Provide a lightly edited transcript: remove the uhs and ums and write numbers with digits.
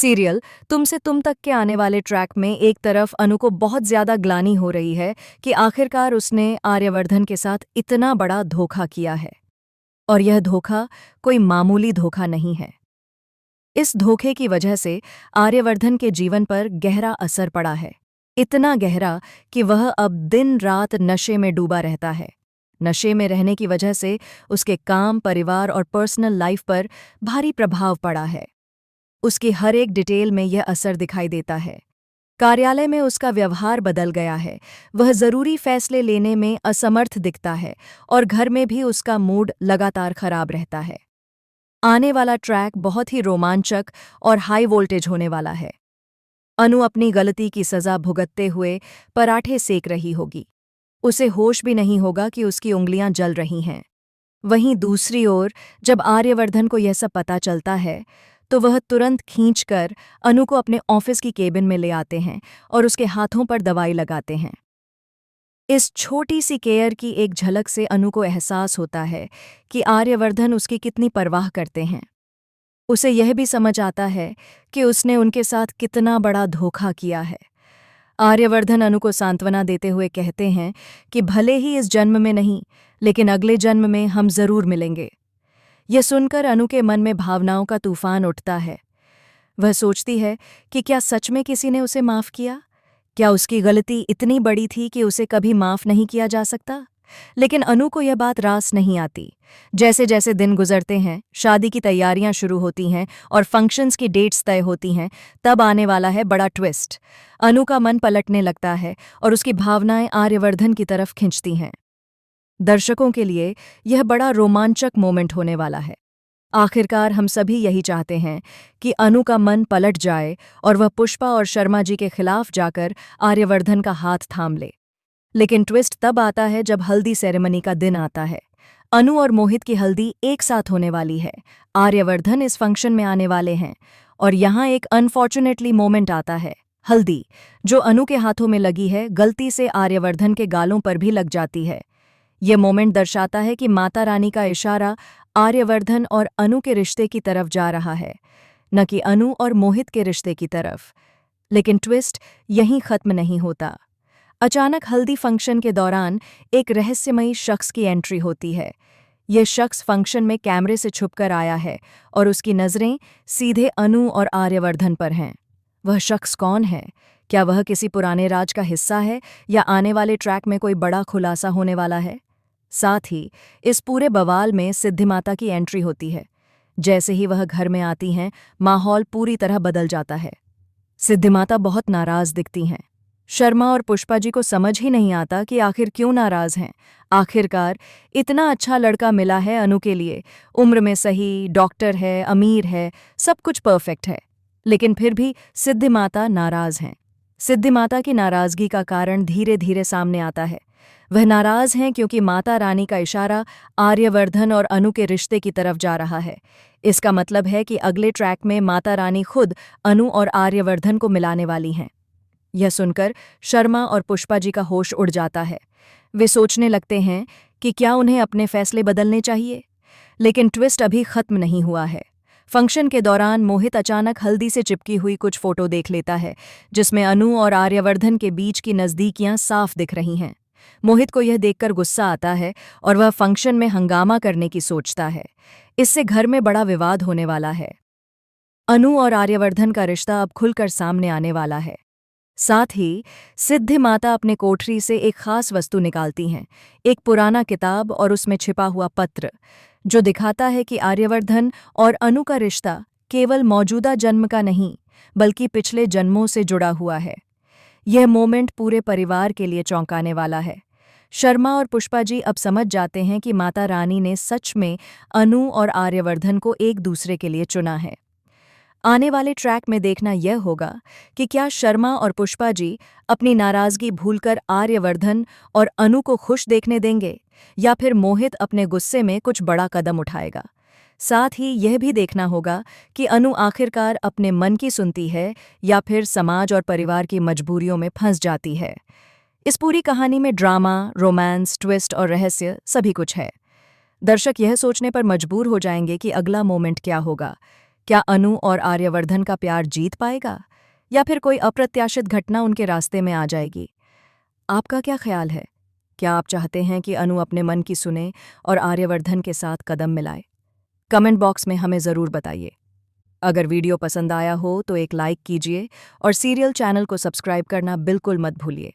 Serial तुम से तुम तक के आने वाले ट्रैक में एक तरफ अनु को बहुत ज्यादा ग्लानि हो रही है कि आखिरकार उसने आर्यवर्धन के साथ इतना बड़ा धोखा किया है। और यह धोखा कोई मामूली धोखा नहीं है। इस धोखे की वजह से आर्यवर्धन के जीवन पर गहरा असर पड़ा है। इतना गहरा कि वह अब दिन रात नशे में डूबा रहता है। नशे में रहने की वजह से उसके काम, परिवार और पर्सनल लाइफ पर भारी प्रभाव पड़ा है। उसकी हर एक डिटेल में यह असर दिखाई देता है। कार्यालय में उसका व्यवहार बदल गया है, वह जरूरी फैसले लेने में असमर्थ दिखता है और घर में भी उसका मूड लगातार खराब रहता है। आने वाला ट्रैक बहुत ही रोमांचक और हाई वोल्टेज होने वाला है। अनु अपनी गलती की सजा भुगतते हुए पराठे सेक रही होगी। उसे होश भी नहीं होगा कि उसकी उंगलियां जल रही हैं। वहीं दूसरी ओर जब आर्यवर्धन को यह सब पता चलता है तो वह तुरंत खींचकर अनु को अपने ऑफिस की केबिन में ले आते हैं और उसके हाथों पर दवाई लगाते हैं। इस छोटी सी केयर की एक झलक से अनु को एहसास होता है कि आर्यवर्धन उसकी कितनी परवाह करते हैं। उसे यह भी समझ आता है कि उसने उनके साथ कितना बड़ा धोखा किया है। आर्यवर्धन अनु को सांत्वना देते हुए कहते हैं कि भले ही इस जन्म में नहीं, लेकिन अगले जन्म में हम जरूर मिलेंगे। यह सुनकर अनु के मन में भावनाओं का तूफान उठता है। वह सोचती है कि क्या सच में किसी ने उसे माफ किया? क्या उसकी गलती इतनी बड़ी थी कि उसे कभी माफ नहीं किया जा सकता? लेकिन अनु को यह बात रास नहीं आती। जैसे जैसे दिन गुजरते हैं, शादी की तैयारियां शुरू होती हैं और फंक्शंस की डेट्स तय होती हैं, तब आने वाला है बड़ा ट्विस्ट। अनु का मन पलटने लगता है और उसकी भावनाएं आर्यवर्धन की तरफ खिंचती हैं। दर्शकों के लिए यह बड़ा रोमांचक मोमेंट होने वाला है। आखिरकार हम सभी यही चाहते हैं कि अनु का मन पलट जाए और वह पुष्पा और शर्मा जी के खिलाफ जाकर आर्यवर्धन का हाथ थाम ले। लेकिन ट्विस्ट तब आता है जब हल्दी सेरेमनी का दिन आता है। अनु और मोहित की हल्दी एक साथ होने वाली है। आर्यवर्धन इस फंक्शन में आने वाले हैं और यहाँ एक अनफॉर्चुनेटली मोमेंट आता है। हल्दी जो अनु के हाथों में लगी है, गलती से आर्यवर्धन के गालों पर भी लग जाती है। ये मोमेंट दर्शाता है कि माता रानी का इशारा आर्यवर्धन और अनु के रिश्ते की तरफ जा रहा है, न कि अनु और मोहित के रिश्ते की तरफ। लेकिन ट्विस्ट यहीं खत्म नहीं होता। अचानक हल्दी फंक्शन के दौरान एक रहस्यमयी शख्स की एंट्री होती है। यह शख्स फंक्शन में कैमरे से छुपकर आया है और उसकी नज़रें सीधे अनु और आर्यवर्धन पर हैं। वह शख्स कौन है? क्या वह किसी पुराने राज का हिस्सा है या आने वाले ट्रैक में कोई बड़ा खुलासा होने वाला है? साथ ही इस पूरे बवाल में सिद्धिमाता की एंट्री होती है। जैसे ही वह घर में आती हैं, माहौल पूरी तरह बदल जाता है। सिद्धिमाता बहुत नाराज दिखती हैं। शर्मा और पुष्पा जी को समझ ही नहीं आता कि आखिर क्यों नाराज हैं। आखिरकार इतना अच्छा लड़का मिला है अनु के लिए, उम्र में सही, डॉक्टर है, अमीर है, सब कुछ परफेक्ट है, लेकिन फिर भी सिद्धिमाता नाराज हैं। सिद्धिमाता की नाराजगी का कारण धीरे धीरे सामने आता है। वह नाराज हैं क्योंकि माता रानी का इशारा आर्यवर्धन और अनु के रिश्ते की तरफ जा रहा है। इसका मतलब है कि अगले ट्रैक में माता रानी खुद अनु और आर्यवर्धन को मिलाने वाली हैं। यह सुनकर शर्मा और पुष्पा जी का होश उड़ जाता है। वे सोचने लगते हैं कि क्या उन्हें अपने फैसले बदलने चाहिए। लेकिन ट्विस्ट अभी खत्म नहीं हुआ है। फंक्शन के दौरान मोहित अचानक हल्दी से चिपकी हुई कुछ फोटो देख लेता है, जिसमें अनु और आर्यवर्धन के बीच की नज़दीकियां साफ दिख रही हैं। मोहित को यह देखकर गुस्सा आता है और वह फंक्शन में हंगामा करने की सोचता है। इससे घर में बड़ा विवाद होने वाला है। अनु और आर्यवर्धन का रिश्ता अब खुलकर सामने आने वाला है। साथ ही सिद्धिमाता अपने कोठरी से एक खास वस्तु निकालती हैं, एक पुराना किताब और उसमें छिपा हुआ पत्र, जो दिखाता है कि आर्यवर्धन और अनु का रिश्ता केवल मौजूदा जन्म का नहीं, बल्कि पिछले जन्मों से जुड़ा हुआ है। यह मोमेंट पूरे परिवार के लिए चौंकाने वाला है। शर्मा और पुष्पा जी अब समझ जाते हैं कि माता रानी ने सच में अनु और आर्यवर्धन को एक दूसरे के लिए चुना है। आने वाले ट्रैक में देखना यह होगा कि क्या शर्मा और पुष्पा जी अपनी नाराजगी भूलकर आर्यवर्धन और अनु को खुश देखने देंगे, या फिर मोहित अपने गुस्से में कुछ बड़ा कदम उठाएगा। साथ ही यह भी देखना होगा कि अनु आखिरकार अपने मन की सुनती है या फिर समाज और परिवार की मजबूरियों में फंस जाती है। इस पूरी कहानी में ड्रामा, रोमांस, ट्विस्ट और रहस्य सभी कुछ है। दर्शक यह सोचने पर मजबूर हो जाएंगे कि अगला मोमेंट क्या होगा। क्या अनु और आर्यवर्धन का प्यार जीत पाएगा या फिर कोई अप्रत्याशित घटना उनके रास्ते में आ जाएगी? आपका क्या ख्याल है? क्या आप चाहते हैं कि अनु अपने मन की सुने और आर्यवर्धन के साथ कदम मिलाए? कमेंट बॉक्स में हमें ज़रूर बताइए। अगर वीडियो पसंद आया हो तो एक लाइक कीजिए और सीरियल चैनल को सब्सक्राइब करना बिल्कुल मत भूलिए।